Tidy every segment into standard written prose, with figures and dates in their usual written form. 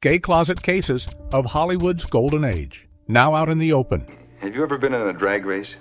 Gay Closet Cases of Hollywood's Golden Age, now out in the open. Have you ever been in a drag race?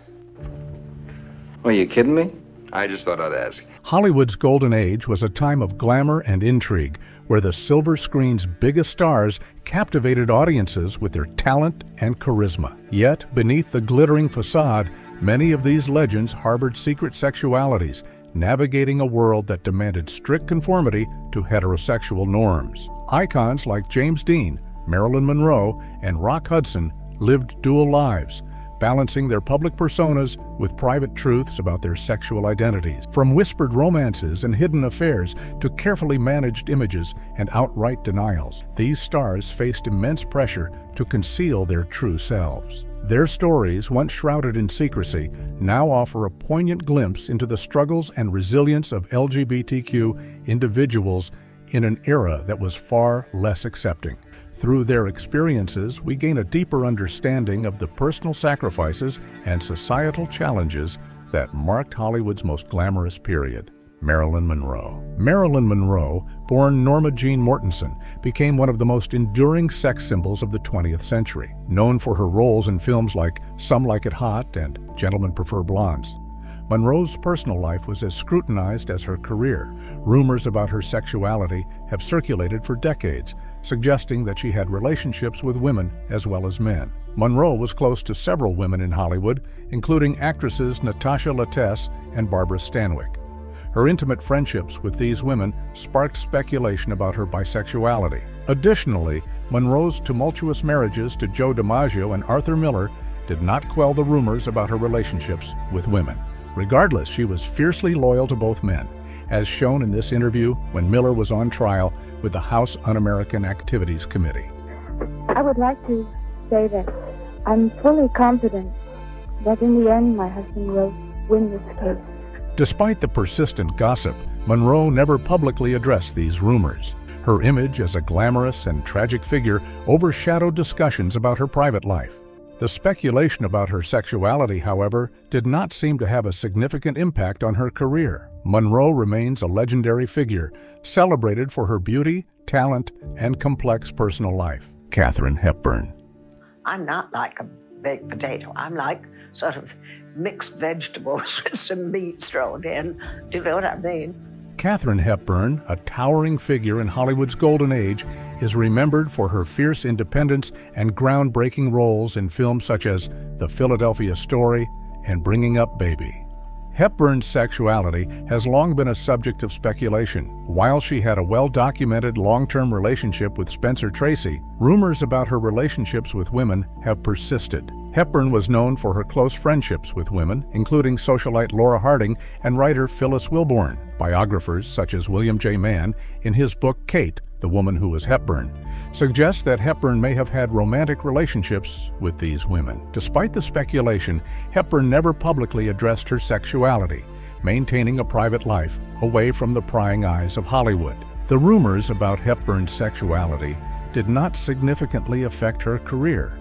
Are you kidding me? I just thought I'd ask. Hollywood's Golden Age was a time of glamour and intrigue, where the silver screen's biggest stars captivated audiences with their talent and charisma. Yet, beneath the glittering facade, many of these legends harbored secret sexualities, navigating a world that demanded strict conformity to heterosexual norms. Icons like James Dean, Marilyn Monroe, and Rock Hudson lived dual lives, balancing their public personas with private truths about their sexual identities. From whispered romances and hidden affairs to carefully managed images and outright denials, these stars faced immense pressure to conceal their true selves. Their stories, once shrouded in secrecy, now offer a poignant glimpse into the struggles and resilience of LGBTQ individuals in an era that was far less accepting. Through their experiences, we gain a deeper understanding of the personal sacrifices and societal challenges that marked Hollywood's most glamorous period. Marilyn Monroe. Marilyn Monroe, born Norma Jean Mortensen, became one of the most enduring sex symbols of the 20th century. Known for her roles in films like Some Like It Hot and Gentlemen Prefer Blondes, Monroe's personal life was as scrutinized as her career. Rumors about her sexuality have circulated for decades, suggesting that she had relationships with women as well as men. Monroe was close to several women in Hollywood, including actresses Natasha Lytess and Barbara Stanwyck. Her intimate friendships with these women sparked speculation about her bisexuality. Additionally, Monroe's tumultuous marriages to Joe DiMaggio and Arthur Miller did not quell the rumors about her relationships with women. Regardless, she was fiercely loyal to both men, as shown in this interview when Miller was on trial with the House Un-American Activities Committee. I would like to say that I'm fully confident that in the end my husband will win this case. Despite the persistent gossip, Monroe never publicly addressed these rumors. Her image as a glamorous and tragic figure overshadowed discussions about her private life. The speculation about her sexuality, however, did not seem to have a significant impact on her career. Monroe remains a legendary figure, celebrated for her beauty, talent, and complex personal life. Katharine Hepburn. I'm not like a baked potato. I'm like sort of mixed vegetables with some meat thrown in. Do you know what I mean? Katharine Hepburn, a towering figure in Hollywood's golden age, is remembered for her fierce independence and groundbreaking roles in films such as The Philadelphia Story and Bringing Up Baby. Hepburn's sexuality has long been a subject of speculation. While she had a well-documented long-term relationship with Spencer Tracy, rumors about her relationships with women have persisted. Hepburn was known for her close friendships with women, including socialite Laura Harding and writer Phyllis Wilborn. Biographers such as William J. Mann, in his book Kate, The Woman Who Was Hepburn, suggest that Hepburn may have had romantic relationships with these women. Despite the speculation, Hepburn never publicly addressed her sexuality, maintaining a private life away from the prying eyes of Hollywood. The rumors about Hepburn's sexuality did not significantly affect her career.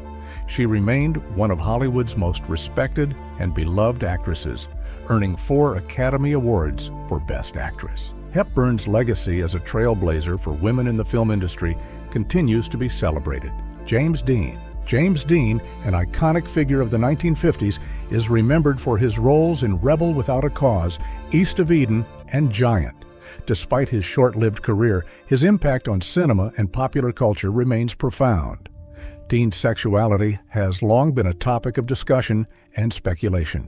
She remained one of Hollywood's most respected and beloved actresses, earning 4 Academy Awards for Best Actress. Hepburn's legacy as a trailblazer for women in the film industry continues to be celebrated. James Dean. James Dean, an iconic figure of the 1950s, is remembered for his roles in Rebel Without a Cause, East of Eden, and Giant. Despite his short-lived career, his impact on cinema and popular culture remains profound. Dean's sexuality has long been a topic of discussion and speculation.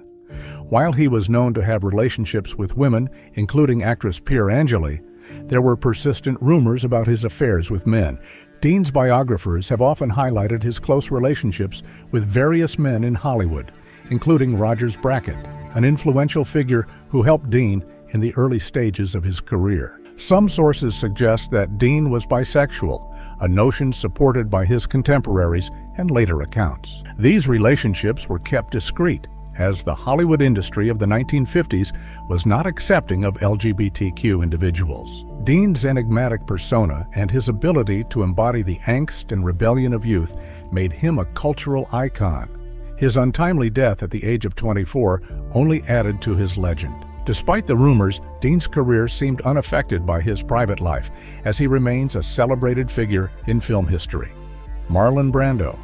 While he was known to have relationships with women, including actress Pier Angeli, there were persistent rumors about his affairs with men. Dean's biographers have often highlighted his close relationships with various men in Hollywood, including Rogers Brackett, an influential figure who helped Dean in the early stages of his career. Some sources suggest that Dean was bisexual, a notion supported by his contemporaries and later accounts. These relationships were kept discreet, as the Hollywood industry of the 1950s was not accepting of LGBTQ individuals. Dean's enigmatic persona and his ability to embody the angst and rebellion of youth made him a cultural icon. His untimely death at the age of 24 only added to his legend. Despite the rumors, Dean's career seemed unaffected by his private life, as he remains a celebrated figure in film history. Marlon Brando.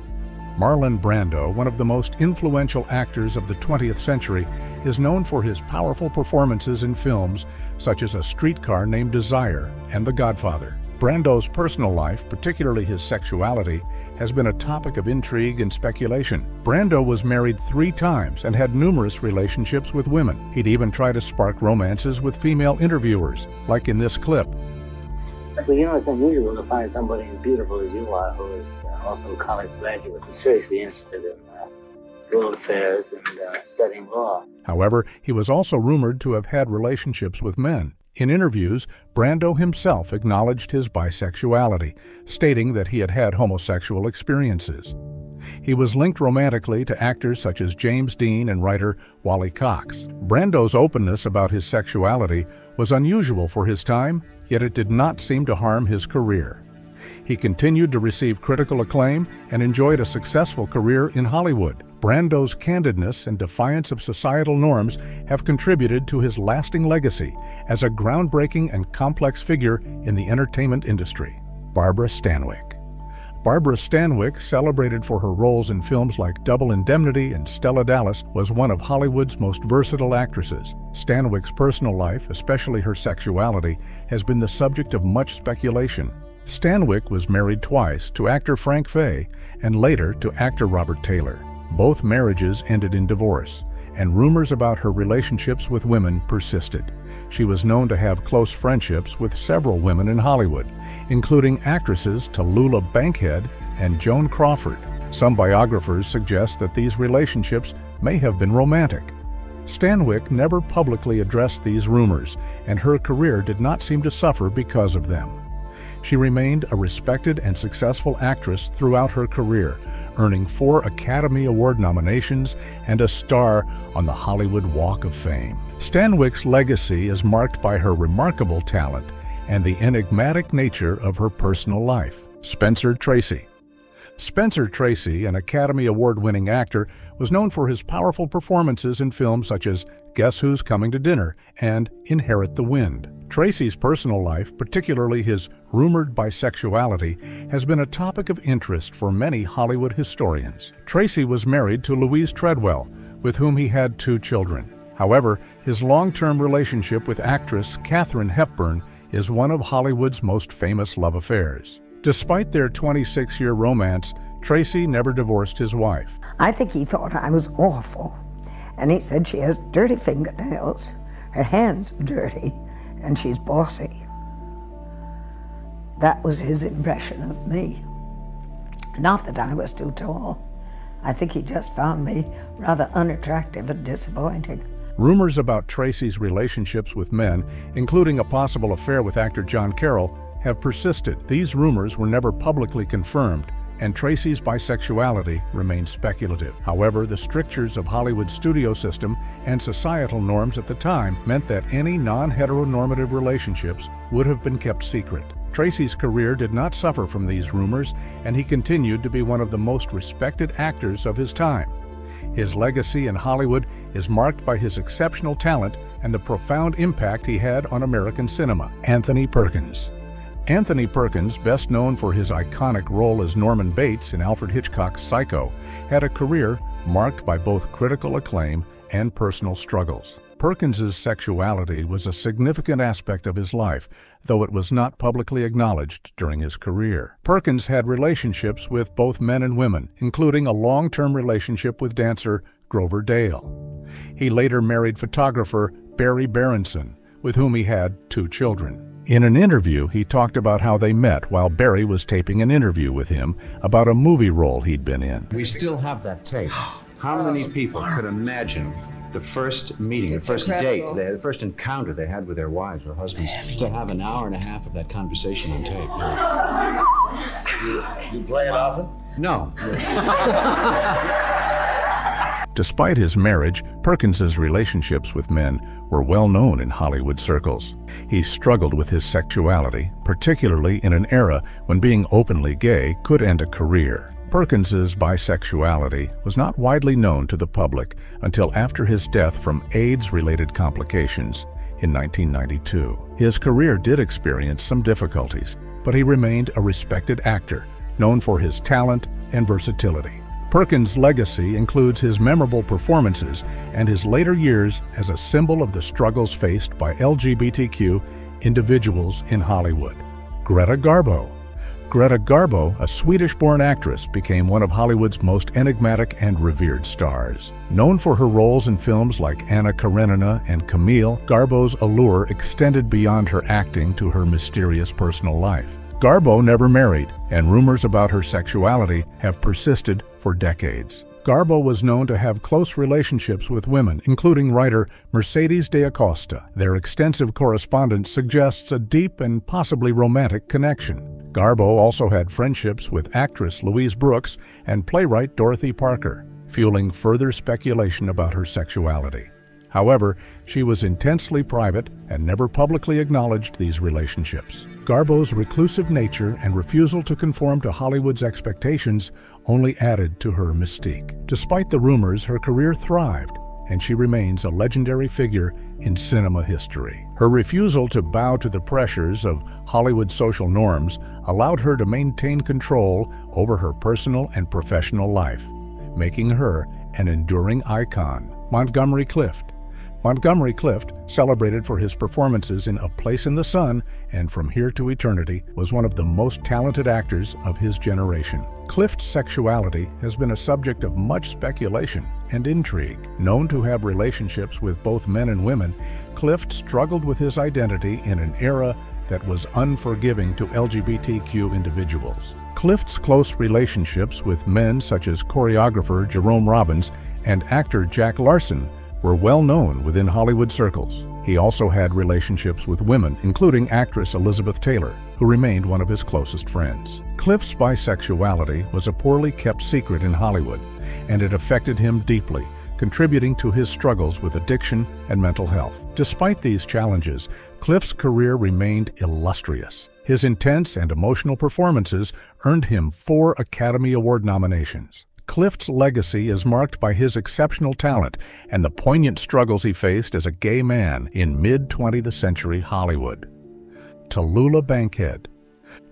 Marlon Brando, one of the most influential actors of the 20th century, is known for his powerful performances in films such as A Streetcar Named Desire and The Godfather. Brando's personal life, particularly his sexuality, has been a topic of intrigue and speculation. Brando was married 3 times and had numerous relationships with women. He'd even try to spark romances with female interviewers, like in this clip. Well, you know, it's unusual to find somebody as beautiful as you are who is also a college graduate and seriously interested in world affairs and studying law. However, he was also rumored to have had relationships with men. In interviews, Brando himself acknowledged his bisexuality, stating that he had had homosexual experiences. He was linked romantically to actors such as James Dean and writer Wally Cox. Brando's openness about his sexuality was unusual for his time, yet it did not seem to harm his career. He continued to receive critical acclaim and enjoyed a successful career in Hollywood. Brando's candidness and defiance of societal norms have contributed to his lasting legacy as a groundbreaking and complex figure in the entertainment industry. Barbara Stanwyck. Barbara Stanwyck, celebrated for her roles in films like Double Indemnity and Stella Dallas, was one of Hollywood's most versatile actresses. Stanwyck's personal life, especially her sexuality, has been the subject of much speculation. Stanwyck was married twice, to actor Frank Fay and later to actor Robert Taylor. Both marriages ended in divorce, and rumors about her relationships with women persisted. She was known to have close friendships with several women in Hollywood, including actresses Tallulah Bankhead and Joan Crawford. Some biographers suggest that these relationships may have been romantic. Stanwyck never publicly addressed these rumors, and her career did not seem to suffer because of them. She remained a respected and successful actress throughout her career, earning 4 Academy Award nominations and a star on the Hollywood Walk of Fame. Stanwyck's legacy is marked by her remarkable talent and the enigmatic nature of her personal life. Spencer Tracy. Spencer Tracy, an Academy Award-winning actor, was known for his powerful performances in films such as Guess Who's Coming to Dinner and Inherit the Wind. Tracy's personal life, particularly his rumored bisexuality, has been a topic of interest for many Hollywood historians. Tracy was married to Louise Treadwell, with whom he had 2 children. However, his long-term relationship with actress Katharine Hepburn is one of Hollywood's most famous love affairs. Despite their 26-year romance, Tracy never divorced his wife. I think he thought I was awful. And he said she has dirty fingernails, her hands dirty, and she's bossy. That was his impression of me. Not that I was too tall. I think he just found me rather unattractive and disappointing. Rumors about Tracy's relationships with men, including a possible affair with actor John Carroll, have persisted. These rumors were never publicly confirmed, and Tracy's bisexuality remains speculative. However, the strictures of Hollywood's studio system and societal norms at the time meant that any non-heteronormative relationships would have been kept secret. Tracy's career did not suffer from these rumors, and he continued to be one of the most respected actors of his time. His legacy in Hollywood is marked by his exceptional talent and the profound impact he had on American cinema. Anthony Perkins. Anthony Perkins, best known for his iconic role as Norman Bates in Alfred Hitchcock's Psycho, had a career marked by both critical acclaim and personal struggles. Perkins's sexuality was a significant aspect of his life, though it was not publicly acknowledged during his career. Perkins had relationships with both men and women, including a long-term relationship with dancer Grover Dale. He later married photographer Barry Berenson, with whom he had 2 children. In an interview, he talked about how they met while Barry was taping an interview with him about a movie role he'd been in. We still have that tape. How many people could imagine the first meeting, the first date, the first encounter they had with their wives or husbands, to have an hour and a half of that conversation on tape? You play it often? No. Despite his marriage, Perkins's relationships with men were well known in Hollywood circles. He struggled with his sexuality, particularly in an era when being openly gay could end a career. Perkins's bisexuality was not widely known to the public until after his death from AIDS-related complications in 1992. His career did experience some difficulties, but he remained a respected actor, known for his talent and versatility. Perkins' legacy includes his memorable performances and his later years as a symbol of the struggles faced by LGBTQ individuals in Hollywood. Greta Garbo. Greta Garbo, a Swedish-born actress, became one of Hollywood's most enigmatic and revered stars. Known for her roles in films like Anna Karenina and Camille, Garbo's allure extended beyond her acting to her mysterious personal life. Garbo never married, and rumors about her sexuality have persisted for decades. Garbo was known to have close relationships with women, including writer Mercedes de Acosta. Their extensive correspondence suggests a deep and possibly romantic connection. Garbo also had friendships with actress Louise Brooks and playwright Dorothy Parker, fueling further speculation about her sexuality. However, she was intensely private and never publicly acknowledged these relationships. Garbo's reclusive nature and refusal to conform to Hollywood's expectations only added to her mystique. Despite the rumors, her career thrived, and she remains a legendary figure in cinema history. Her refusal to bow to the pressures of Hollywood's social norms allowed her to maintain control over her personal and professional life, making her an enduring icon. Montgomery Clift. Montgomery Clift, celebrated for his performances in A Place in the Sun and From Here to Eternity, was one of the most talented actors of his generation. Clift's sexuality has been a subject of much speculation and intrigue. Known to have relationships with both men and women, Clift struggled with his identity in an era that was unforgiving to LGBTQ individuals. Clift's close relationships with men such as choreographer Jerome Robbins and actor Jack Larson were well known within Hollywood circles. He also had relationships with women, including actress Elizabeth Taylor, who remained one of his closest friends. Clift's bisexuality was a poorly kept secret in Hollywood, and it affected him deeply, contributing to his struggles with addiction and mental health. Despite these challenges, Clift's career remained illustrious. His intense and emotional performances earned him 4 Academy Award nominations. Clift's legacy is marked by his exceptional talent and the poignant struggles he faced as a gay man in mid-20th century Hollywood. Tallulah Bankhead.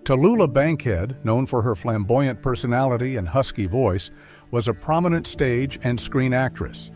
Tallulah Bankhead, known for her flamboyant personality and husky voice, was a prominent stage and screen actress.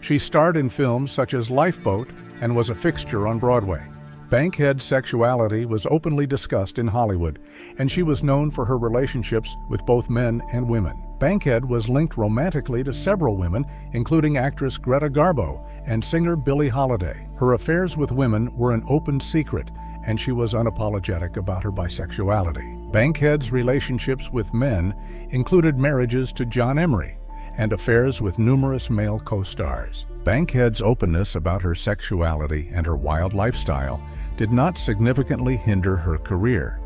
She starred in films such as Lifeboat and was a fixture on Broadway. Bankhead's sexuality was openly discussed in Hollywood, and she was known for her relationships with both men and women. Bankhead was linked romantically to several women, including actress Greta Garbo and singer Billie Holiday. Her affairs with women were an open secret, and she was unapologetic about her bisexuality. Bankhead's relationships with men included marriages to John Emery and affairs with numerous male co-stars. Bankhead's openness about her sexuality and her wild lifestyle did not significantly hinder her career.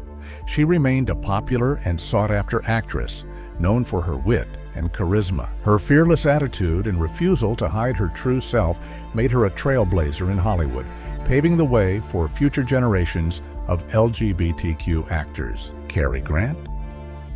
She remained a popular and sought-after actress, known for her wit and charisma. Her fearless attitude and refusal to hide her true self made her a trailblazer in Hollywood, paving the way for future generations of LGBTQ actors. Cary Grant.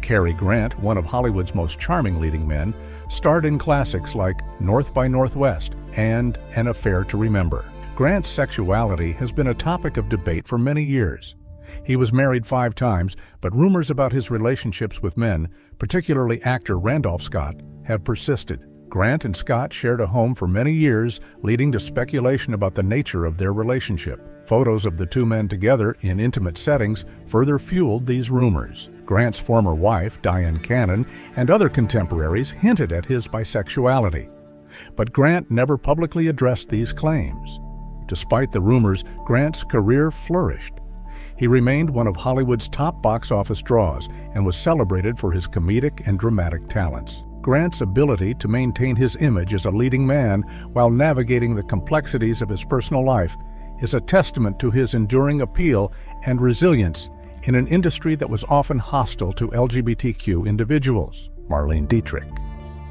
Cary Grant, one of Hollywood's most charming leading men, starred in classics like North by Northwest and An Affair to Remember. Grant's sexuality has been a topic of debate for many years. He was married 5 times, but rumors about his relationships with men, particularly actor Randolph Scott, have persisted. Grant and Scott shared a home for many years, leading to speculation about the nature of their relationship. Photos of the 2 men together in intimate settings further fueled these rumors. Grant's former wife, Diane Cannon, and other contemporaries hinted at his bisexuality. But Grant never publicly addressed these claims. Despite the rumors, Grant's career flourished. He remained one of Hollywood's top box office draws and was celebrated for his comedic and dramatic talents. Grant's ability to maintain his image as a leading man while navigating the complexities of his personal life is a testament to his enduring appeal and resilience in an industry that was often hostile to LGBTQ individuals. Marlene Dietrich.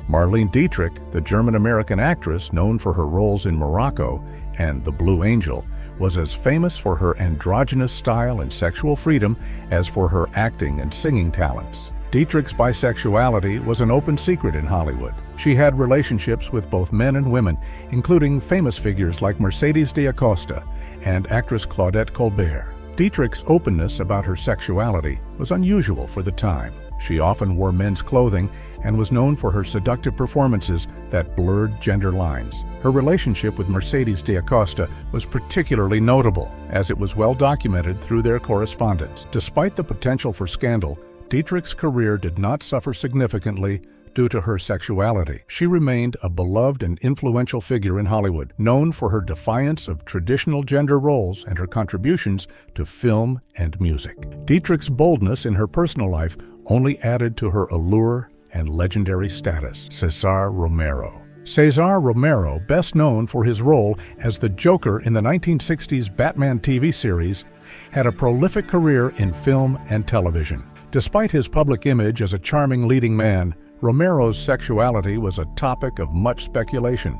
Marlene Dietrich, the German-American actress known for her roles in Morocco and The Blue Angel, was as famous for her androgynous style and sexual freedom as for her acting and singing talents. Dietrich's bisexuality was an open secret in Hollywood. She had relationships with both men and women, including famous figures like Mercedes d'Acosta and actress Claudette Colbert. Dietrich's openness about her sexuality was unusual for the time. She often wore men's clothing and was known for her seductive performances that blurred gender lines. Her relationship with Mercedes d'Acosta was particularly notable, as it was well documented through their correspondence. Despite the potential for scandal, Dietrich's career did not suffer significantly due to her sexuality. She remained a beloved and influential figure in Hollywood, known for her defiance of traditional gender roles and her contributions to film and music. Dietrich's boldness in her personal life only added to her allure and legendary status. Cesar Romero. Cesar Romero, best known for his role as the Joker in the 1960s Batman TV series, had a prolific career in film and television. Despite his public image as a charming leading man, Romero's sexuality was a topic of much speculation.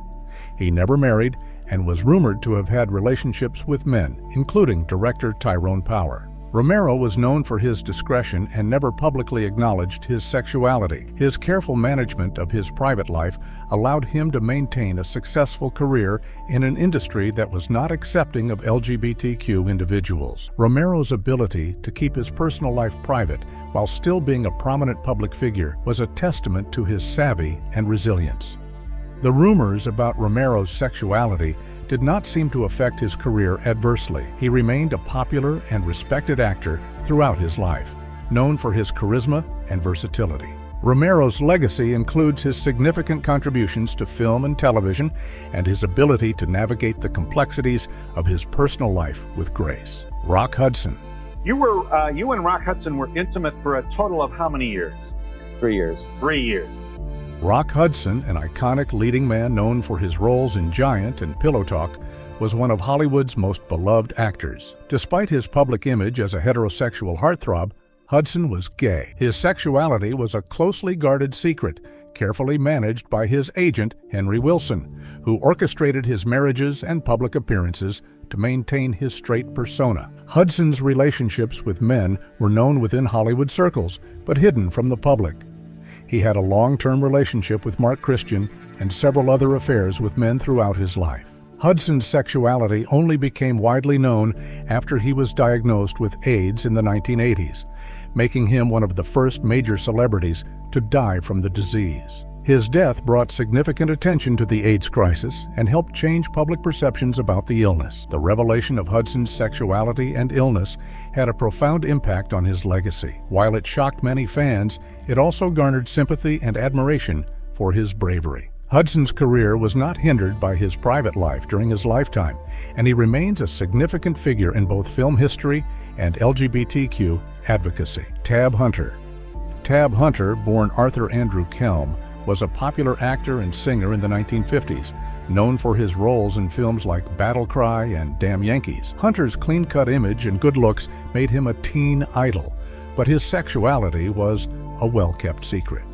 He never married and was rumored to have had relationships with men, including director Tyrone Power. Romero was known for his discretion and never publicly acknowledged his sexuality. His careful management of his private life allowed him to maintain a successful career in an industry that was not accepting of LGBTQ individuals. Romero's ability to keep his personal life private while still being a prominent public figure was a testament to his savvy and resilience. The rumors about Romero's sexuality did not seem to affect his career adversely. He remained a popular and respected actor throughout his life, known for his charisma and versatility. Romero's legacy includes his significant contributions to film and television and his ability to navigate the complexities of his personal life with grace. Rock Hudson. You and Rock Hudson were intimate for a total of how many years? 3 years. 3 years. Rock Hudson, an iconic leading man known for his roles in Giant and Pillow Talk, was one of Hollywood's most beloved actors. Despite his public image as a heterosexual heartthrob, Hudson was gay. His sexuality was a closely guarded secret, carefully managed by his agent, Henry Wilson, who orchestrated his marriages and public appearances to maintain his straight persona. Hudson's relationships with men were known within Hollywood circles, but hidden from the public. He had a long-term relationship with Mark Christian and several other affairs with men throughout his life. Hudson's sexuality only became widely known after he was diagnosed with AIDS in the 1980s, making him one of the first major celebrities to die from the disease. His death brought significant attention to the AIDS crisis and helped change public perceptions about the illness. The revelation of Hudson's sexuality and illness had a profound impact on his legacy. While it shocked many fans, it also garnered sympathy and admiration for his bravery. Hudson's career was not hindered by his private life during his lifetime, and he remains a significant figure in both film history and LGBTQ advocacy. Tab Hunter. Tab Hunter, born Arthur Andrew Kelm, was a popular actor and singer in the 1950s, known for his roles in films like Battle Cry and Damn Yankees. Hunter's clean-cut image and good looks made him a teen idol, but his sexuality was a well-kept secret.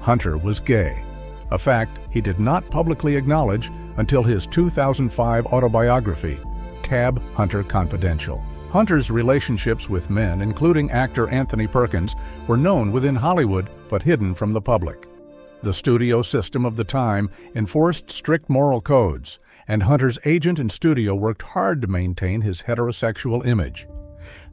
Hunter was gay, a fact he did not publicly acknowledge until his 2005 autobiography, Tab Hunter Confidential. Hunter's relationships with men, including actor Anthony Perkins, were known within Hollywood but hidden from the public. The studio system of the time enforced strict moral codes, and Hunter's agent and studio worked hard to maintain his heterosexual image.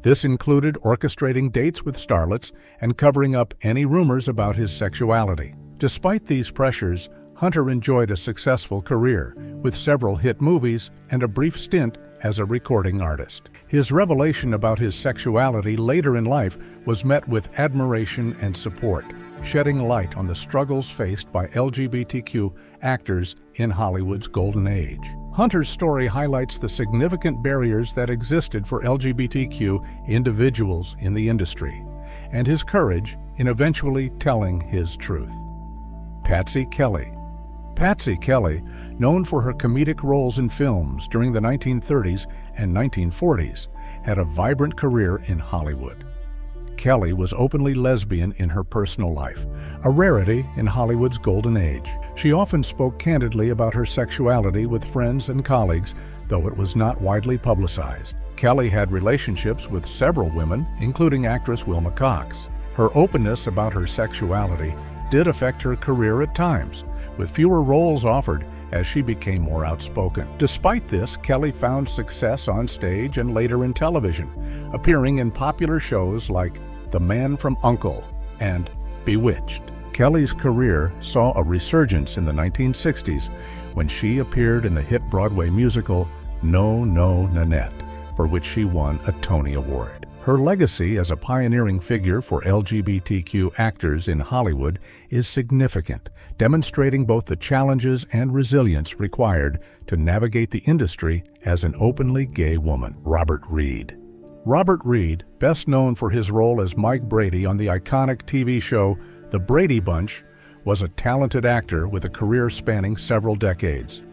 This included orchestrating dates with starlets and covering up any rumors about his sexuality. Despite these pressures, Hunter enjoyed a successful career, with several hit movies and a brief stint as a recording artist. His revelation about his sexuality later in life was met with admiration and support, shedding light on the struggles faced by LGBTQ actors in Hollywood's golden age. Hunter's story highlights the significant barriers that existed for LGBTQ individuals in the industry, and his courage in eventually telling his truth. Patsy Kelly. Patsy Kelly, known for her comedic roles in films during the 1930s and 1940s, had a vibrant career in Hollywood. Kelly was openly lesbian in her personal life, a rarity in Hollywood's golden age. She often spoke candidly about her sexuality with friends and colleagues, though it was not widely publicized. Kelly had relationships with several women, including actress Wilma Cox. Her openness about her sexuality did affect her career at times, with fewer roles offered as she became more outspoken. Despite this, Kelly found success on stage and later in television, appearing in popular shows like The Man from U.N.C.L.E. and Bewitched. Kelly's career saw a resurgence in the 1960s when she appeared in the hit Broadway musical No, No, Nanette, for which she won a Tony Award. Her legacy as a pioneering figure for LGBTQ actors in Hollywood is significant, demonstrating both the challenges and resilience required to navigate the industry as an openly gay woman. Robert Reed. Robert Reed, best known for his role as Mike Brady on the iconic TV show The Brady Bunch, was a talented actor with a career spanning several decades.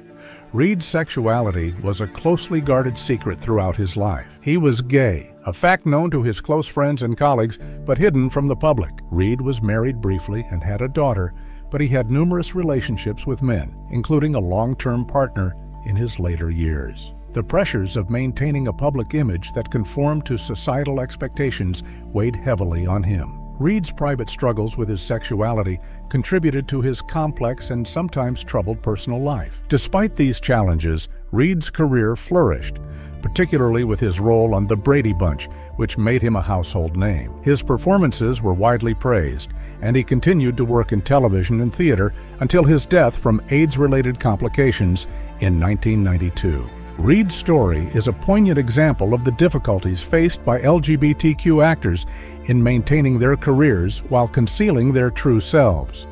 Reed's sexuality was a closely guarded secret throughout his life. He was gay, a fact known to his close friends and colleagues, but hidden from the public. Reed was married briefly and had a daughter, but he had numerous relationships with men, including a long-term partner in his later years. The pressures of maintaining a public image that conformed to societal expectations weighed heavily on him. Reed's private struggles with his sexuality contributed to his complex and sometimes troubled personal life. Despite these challenges, Reed's career flourished, particularly with his role on The Brady Bunch, which made him a household name. His performances were widely praised, and he continued to work in television and theater until his death from AIDS-related complications in 1992. Reed's story is a poignant example of the difficulties faced by LGBTQ actors in maintaining their careers while concealing their true selves.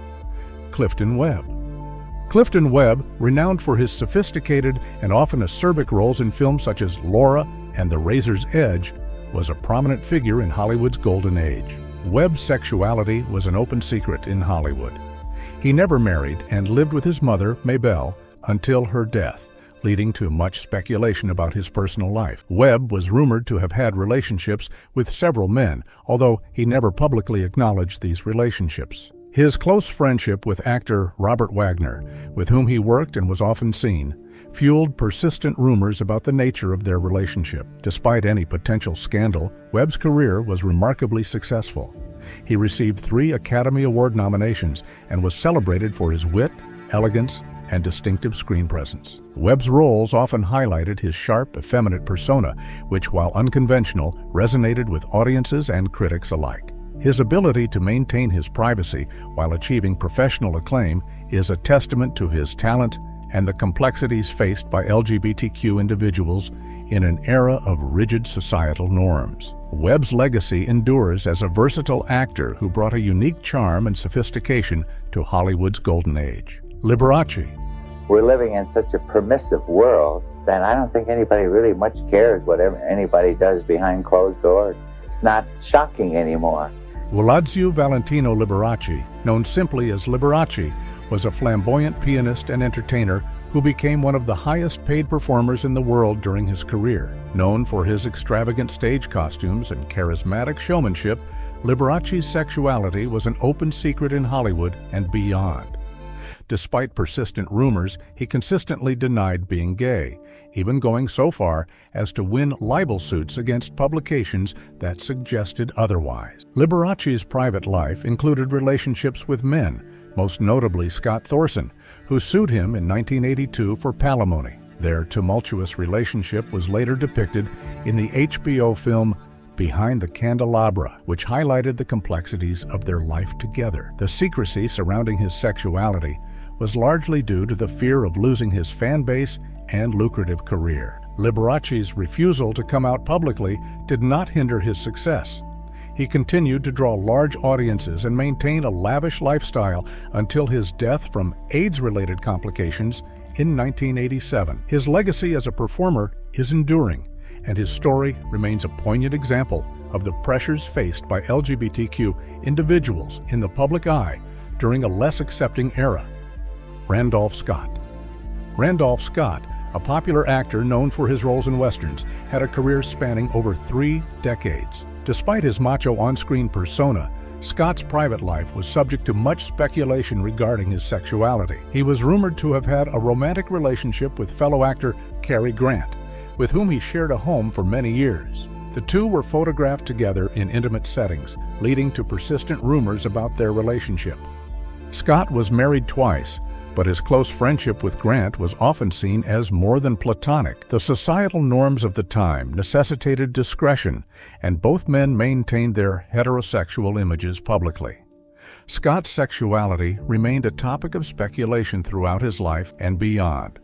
Clifton Webb. Clifton Webb, renowned for his sophisticated and often acerbic roles in films such as Laura and The Razor's Edge, was a prominent figure in Hollywood's golden age. Webb's sexuality was an open secret in Hollywood. He never married and lived with his mother, Maybelle, until her death, leading to much speculation about his personal life. Webb was rumored to have had relationships with several men, although he never publicly acknowledged these relationships. His close friendship with actor Robert Wagner, with whom he worked and was often seen, fueled persistent rumors about the nature of their relationship. Despite any potential scandal, Webb's career was remarkably successful. He received 3 Academy Award nominations and was celebrated for his wit, elegance, and distinctive screen presence. Webb's roles often highlighted his sharp, effeminate persona, which, while unconventional, resonated with audiences and critics alike. His ability to maintain his privacy while achieving professional acclaim is a testament to his talent and the complexities faced by LGBTQ individuals in an era of rigid societal norms. Webb's legacy endures as a versatile actor who brought a unique charm and sophistication to Hollywood's golden age. Liberace. We're living in such a permissive world that I don't think anybody really much cares whatever anybody does behind closed doors. It's not shocking anymore. Orazio Valentino Liberace, known simply as Liberace, was a flamboyant pianist and entertainer who became one of the highest-paid performers in the world during his career. Known for his extravagant stage costumes and charismatic showmanship, Liberace's sexuality was an open secret in Hollywood and beyond. Despite persistent rumors, he consistently denied being gay, even going so far as to win libel suits against publications that suggested otherwise. Liberace's private life included relationships with men, most notably Scott Thorson, who sued him in 1982 for palimony. Their tumultuous relationship was later depicted in the HBO film Behind the Candelabra, which highlighted the complexities of their life together. The secrecy surrounding his sexuality was largely due to the fear of losing his fan base and lucrative career. Liberace's refusal to come out publicly did not hinder his success. He continued to draw large audiences and maintain a lavish lifestyle until his death from AIDS-related complications in 1987. His legacy as a performer is enduring, and his story remains a poignant example of the pressures faced by LGBTQ individuals in the public eye during a less accepting era. Randolph Scott. Randolph Scott, a popular actor known for his roles in westerns, had a career spanning over 3 decades. Despite his macho on-screen persona, Scott's private life was subject to much speculation regarding his sexuality. He was rumored to have had a romantic relationship with fellow actor Cary Grant, with whom he shared a home for many years. The two were photographed together in intimate settings, leading to persistent rumors about their relationship. Scott was married twice, but his close friendship with Grant was often seen as more than platonic. The societal norms of the time necessitated discretion, and both men maintained their heterosexual images publicly. Scott's sexuality remained a topic of speculation throughout his life and beyond.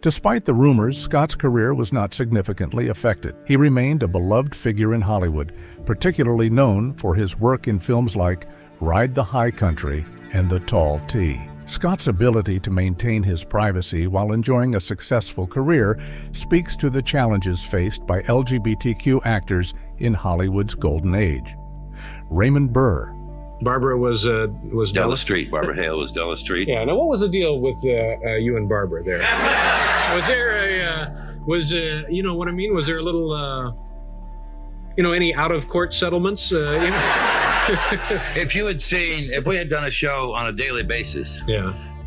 Despite the rumors, Scott's career was not significantly affected. He remained a beloved figure in Hollywood, particularly known for his work in films like Ride the High Country and The Tall T. Scott's ability to maintain his privacy while enjoying a successful career speaks to the challenges faced by LGBTQ actors in Hollywood's golden age. Raymond Burr. Barbara was Della Street. Barbara Hale was Della Street. Yeah. Now, what was the deal with you and Barbara there? Was there you know what I mean? Was there a little, any out of court settlements? If we had done a show on a daily basis,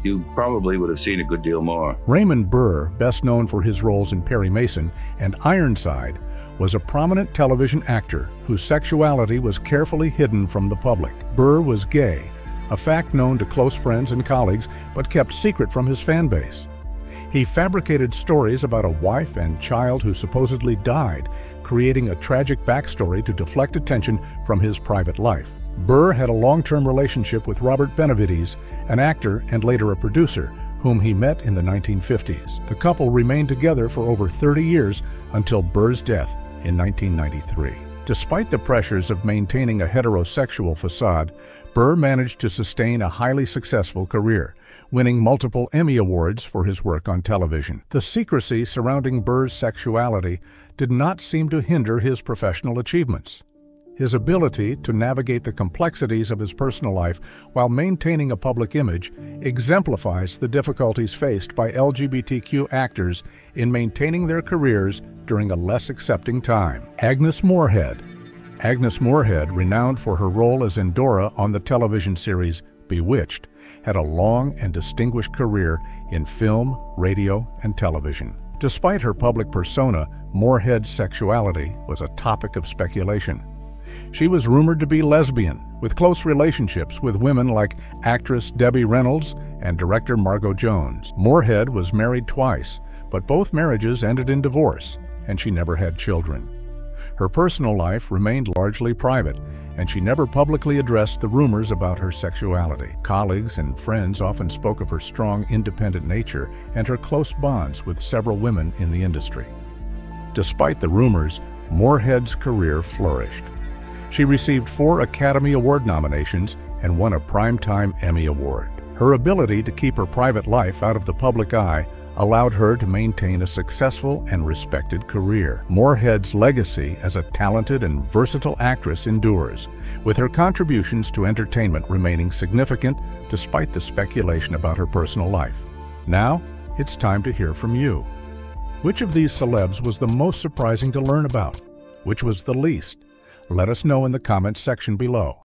you probably would have seen a good deal more. Raymond Burr, best known for his roles in Perry Mason and Ironside, was a prominent television actor whose sexuality was carefully hidden from the public. Burr was gay, a fact known to close friends and colleagues, but kept secret from his fan base. He fabricated stories about a wife and child who supposedly died, creating a tragic backstory to deflect attention from his private life. Burr had a long-term relationship with Robert Benavides, an actor and later a producer, whom he met in the 1950s. The couple remained together for over 30 years until Burr's death in 1993. Despite the pressures of maintaining a heterosexual facade, Burr managed to sustain a highly successful career, winning multiple Emmy Awards for his work on television. The secrecy surrounding Burr's sexuality did not seem to hinder his professional achievements. His ability to navigate the complexities of his personal life while maintaining a public image exemplifies the difficulties faced by LGBTQ actors in maintaining their careers during a less accepting time. Agnes Moorehead. Agnes Moorehead, renowned for her role as Endora on the television series Bewitched, had a long and distinguished career in film, radio, and television. Despite her public persona, Moorehead's sexuality was a topic of speculation. She was rumored to be lesbian, with close relationships with women like actress Debbie Reynolds and director Margot Jones. Moorehead was married twice, but both marriages ended in divorce, and she never had children. Her personal life remained largely private, and she never publicly addressed the rumors about her sexuality. Colleagues and friends often spoke of her strong, independent nature and her close bonds with several women in the industry. Despite the rumors, Moorehead's career flourished. She received 4 Academy Award nominations and won a Primetime Emmy Award. Her ability to keep her private life out of the public eye allowed her to maintain a successful and respected career. Moorehead's legacy as a talented and versatile actress endures, with her contributions to entertainment remaining significant despite the speculation about her personal life. Now, it's time to hear from you. Which of these celebs was the most surprising to learn about? Which was the least? Let us know in the comments section below.